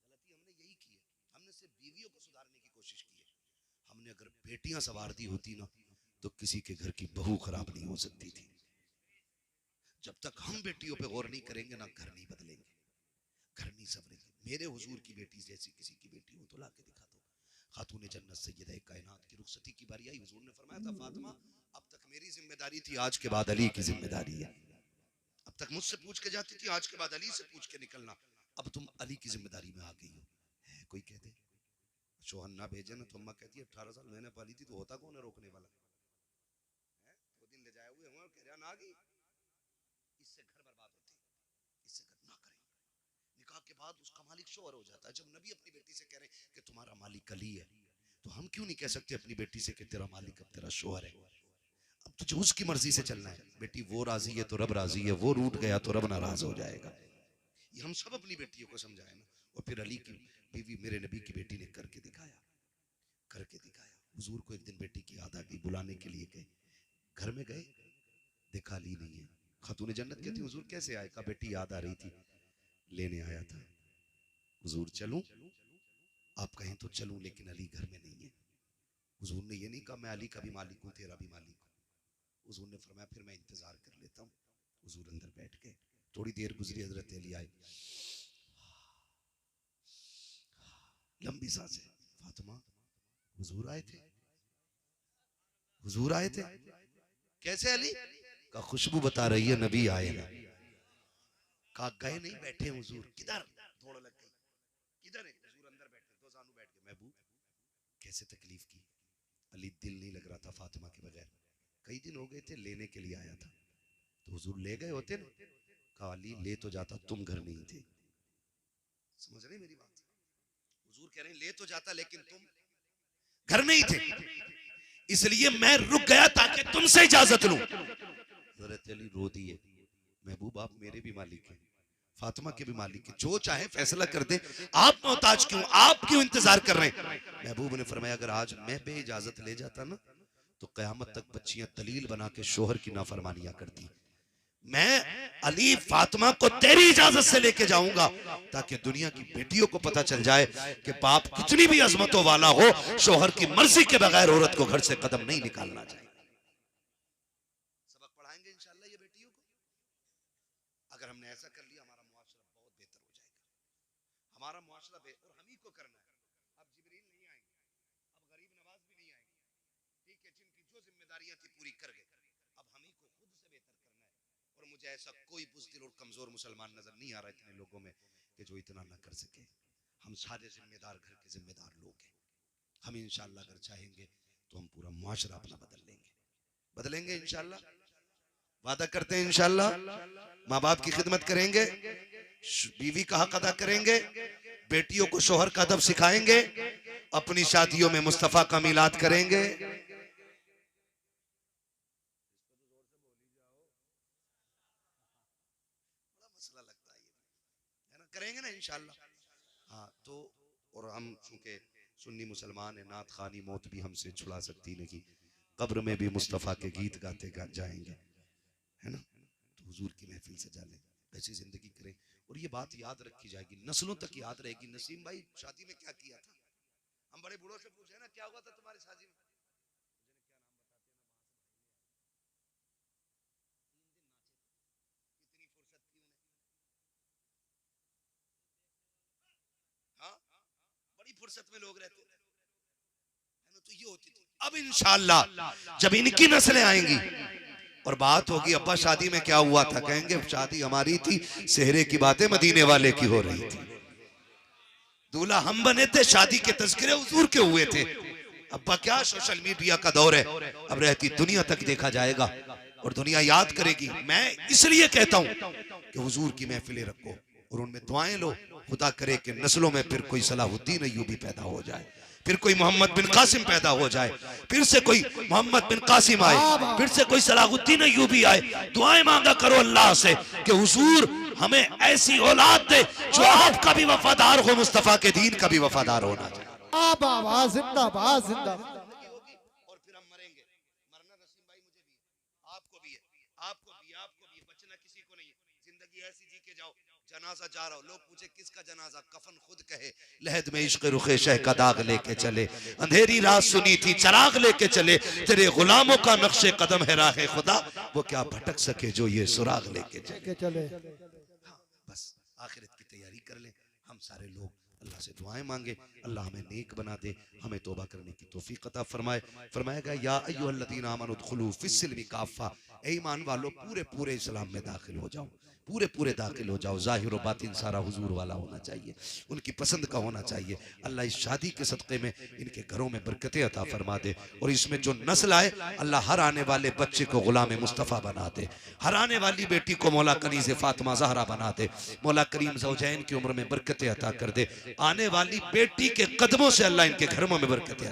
गलती हमने यही की है, हमने सिर्फ बीवियों को सुधारने की कोशिश की है। हमने अगर बेटियां संवार दी होती ना तो किसी के घर की बहू खराब नहीं हो सकती थी। जब तक हम बेटियों पे गौर नहीं करेंगे ना घर नहीं बदलेंगे, घर नहीं संवरेंगे। मेरे हुजूर की बेटी जैसी किसी की बेटी हो तो ला के दिखा दो। खातून जन्नत सैयदा कायनात की रुखसती की बारी आई, हुजूर ने फरमाया था फातिमा अब तक मेरी जिम्मेदारी थी, आज के बाद अली की जिम्मेदारी है। अब तक मुझसे पूछ के जाती थी, आज के बाद अली से पूछ के निकलना। अब तुम अली की जिम्मेदारी में आ गई हो। है कोई कह दे शोहर ना भेजे ना, तो अम्मा कहती है 18 साल मैंने पाली थी, तो होता कौन है रोकने वाला है? वो दिन ले जाए हुए हैं, कह रहा ना गई, इससे घर बर्बाद होते, इससे घर ना करें। निकाह के बाद उसका मालिक शोहर हो जाता है। जब नबी अपनी बेटी से कह रहे हैं कि तुम्हारा मालिक अली है, तो हम क्यों नहीं कह सकते अपनी बेटी से कि तेरा मालिक अब तेरा शोहर है? अब तुझे उसकी मर्जी से चलना है। बेटी वो राजी है तो रब राजी है, वो रूठ गया तो रब नाराज हो जाएगा। ये हम सब अपनी बेटियों को समझाए ना। और फिर अली की बीवी मेरे नबी की बेटी ने करके दिखाया, करके दिखाया। हुजूर को एक दिन बेटी की याद आ गई, बुलाने के लिए गए, घर में गए, देखा अली नहीं है। खातून जन्नत कहती हुजूर कैसे आए? कहा बेटी याद आ रही थी, लेने आया था। हुजूर चलूं? आप कहें तो चलूं, लेकिन अली घर में नहीं है। हुजूर ने ये नहीं कहा मैं अली का भी मालिक हूं तेरा भी मालिक हूं। हुजूर ने फरमाया फिर मैं इंतजार कर लेता हूं। हुजूर अंदर बैठ गए, थोड़ी देर गुजरी, हजरत अली आए, लंबी सांसें। फातिमा हुजूर आए थे, हुजूर आए थे। कैसे अली? का खुशबू बता रही है नबी आए ना। कहा गए नहीं, बैठे हुजूर। किधर? दौड़ लग गई, किधर है? हुजूर अंदर बैठे, दो जानू बैठ गए। महबूब कैसे तकलीफ की? अली दिल नहीं लग रहा था फातिमा के बगैर, कई दिन हो गए थे, लेने के लिए आया था। तो हुजूर ले गए होते ना। कहा अली ले तो जाता, तुम घर नहीं थे। समझ रहे मेरी बात? हुजूर कह रहे हैं ले तो जाता, लेकिन तुम घर नहीं थे, इसलिए मैं रुक गया ताकि तुमसे इजाजत लूं। हजरत अली रो दिए, महबूब आप मेरे भी मालिक हैं, फातिमा के भी मालिक हैं, जो चाहे फैसला कर दे, आप मोहताज क्यों, आप क्यों इंतजार कर रहे हैं? महबूब ने फरमाया अगर आज मैं बे इजाजत ले जाता ना, तो कयामत तक बच्चियां दलील बना के शोहर की नाफरमानियां करती। मैं अली फातिमा को तेरी इजाजत से लेके जाऊंगा, ताकि दुनिया की बेटियों को पता चल जाए कि बाप कितनी भी अजमतों वाला हो, शोहर की मर्जी के बगैर औरत को घर से कदम नहीं निकालना चाहिए। सबक पढ़ाएंगे इंशाल्लाह ये बेटियों को। अगर हमने ऐसा कर लिया, हमारा मुआशरा बहुत बेहतर हो जाएगा। हमारा मुआशरा और हम ही को करना है। अब जिब्रील नहीं आएंगे, अब गरीब नवाज भी नहीं आएंगे, ठीक है, जिनकी जो जिम्मेदारियां थी पूरी कर गए। अब हम ही को खुद से बेहतर करना है। और मुझे ऐसा कोई बुज़दिल और कमजोर मुसलमान नजर नहीं आ रहा इतने लोगों में कि जो इतना ना कर सके। हम सारे जिम्मेदार घर के जिम्मेदार लोग हैं। हम इंशाल्लाह अगर चाहेंगे तो हम पूरा मुआशरा अपना बदलेंगे इंशाल्लाह। वादा करते हैं इंशाल्लाह। माँ बाप की खिदमत करेंगे, बीवी का हक अदा करेंगे, बेटियों को शोहर का अदब सिखाएंगे, अपनी शादियों में मुस्तफा का मिलाद करेंगे। मसला लगता है ना, करेंगे ना इंशाल्लाह। हाँ तो और हम चूंकि सुन्नी मुसलमान है, नात खानी मौत भी हमसे छुड़ा सकती नहीं, कब्र में भी मुस्तफ़ा के गीत गाते जाएंगे, है ना। तो हुजूर की महफिल सजा लें, ऐसी जिंदगी करें। और ये बात याद रखी जाएगी, नस्लों तक याद रहेगी। नसीम भाई शादी में क्या किया था? हम बड़े बूढ़ों से पूछे ना क्या हुआ था तुम्हारी शादी में? इतनी फुर्सत थी उन्हें, हाँ बड़ी फुर्सत में लोग रहते थे, है ना। तो ये होती थी। अब इंशाअल्लाह जब इनकी नस्लें आएंगी और बात होगी अब्बा शादी में क्या हुआ था, कहेंगे शादी हमारी थी, सेहरे की बातें मदीने वाले की हो रही थी, दूल्हा हम बने थे, शादी के तज़किरे हुजूर के हुए थे। अब्बा क्या सोशल मीडिया का दौर है, अब रहती दुनिया तक देखा जाएगा और दुनिया याद करेगी। मैं इसलिए कहता हूं कि हुजूर की महफिलें रखो और उनमें दुआएं लो। खुदा करे कि नस्लों में फिर कोई सलाहुद्दीन अय्यूबी पैदा हो जाए, फिर कोई मोहम्मद बिन कासिम पैदा हो जाए, फिर से कोई मोहम्मद बिन कासिम आए, फिर से कोई सलाहुद्दीन अय्यूबी आए। दुआएं मांगा करो अल्लाह से कि हुजूर हमें ऐसी औलाद दे जो आपका भी वफादार हो, मुस्तफा के दीन का भी वफादार होना चाहिए। जिंदाबाद जिंदाबाद। और फिर हम मरेंगे। मरना नसीम भाई मुझे भी है, आपको भी है, आपको भी, आपको भी, बचना किसी को नहीं है। जिंदगी ऐसी जी के जाओ, जनाजा जा रहा हो, लोग पूछे किसका जनाजा, कफन खुद कहे, लहद में इश्क रुखे शह का दाग लेके चले, अंधेरी रात सुनी थी चराग लेके चले, तेरे गुलामों का नक्शे कदम है राह खुदा, वो क्या भटक सके जो ये सुराग लेके चले। हाँ बस आखिरत की तैयारी कर ले। हम सारे लोग अल्लाह से दुआएं मांगे, अल्लाह हमें नेक बना दे, हमें तौबा करने की तौफीक अता फरमाए। फरमाएगा या अय्युहल्लज़ीना आमनु उदखुलू फिस्सिल्मि काफ़ा, ए ईमान वालों पूरे पूरे इस्लाम में दाखिल हो जाओ, पूरे पूरे दाखिल हो जाओ। ज़ाहिर व बातिन सारा हुजूर वाला होना चाहिए, उनकी पसंद का होना चाहिए। अल्लाह इस शादी के सदक़े में इनके घरों में बरकतें अता फरमा दे, और इसमें जो नस्ल आए अल्लाह हर आने वाले बच्चे को गुलाम मुस्तफ़ा बना दे, हर आने वाली बेटी को मौला कनीज़ फातिमा ज़हरा बना दे। मौला करीम ज़ौजैन की उम्र में बरकतें अता कर दे, आने वाली बेटी के कदमों से अल्लाह इनके घरों में बरकतें